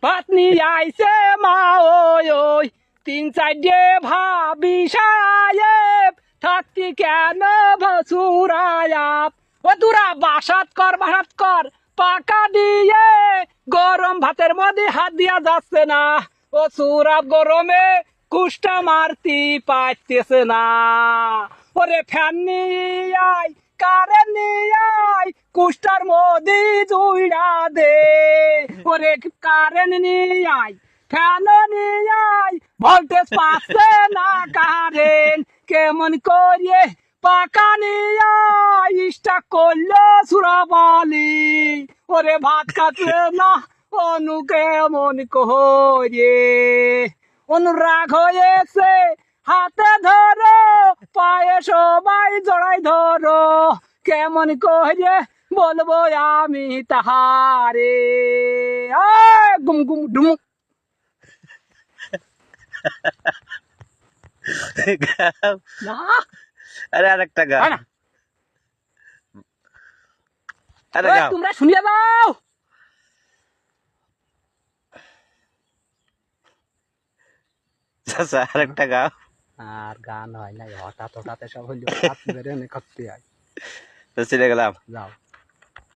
ভাত নিয়ে আইছে মা ওই ওই 3-4 ভাবি সাহেব থাকতি কেন ভসুরায়াপ ও দুরা বাসাত কর পাকা দিয়ে গরম ভাতের মধ্যে হাত দিয়া যাচ্ছে না ও সুরাব গরমে কুষ্টা মারতি পাইতেছে না ওরে ফ্যান নিয়ে আই কারেন্ট নিয়ে আই কুষ্টার মধ্যে জুইড়া দে ওরে কারেন্ট নিয়ে আই ফ্যান নিয়ে আই ভোল্টেজ পাচ্ছে না কারেন্ট কেমন করিয়ে পাকা নিয়ে আই ইষ্টা করলো সুরাবালি ওরে ভাত খাচ্ছে না অনু কেমন করিয়ে অনুরাগ হয়েছে হাতে ধরো পায়ে সবাই জড়াই ধরো কেমন করিয়ে বলবো আমি তাহারে গুম গুম ডুমুক না আরে আরেকটা গাও হয় না আরে ওই, গাও তোমরা শুনিয়ে দাও চাচা আরেকটা গাও আর গান হয় না হঠাৎ হঠাৎ সব হইলো করতে হয় তো চলে গেলাম যাও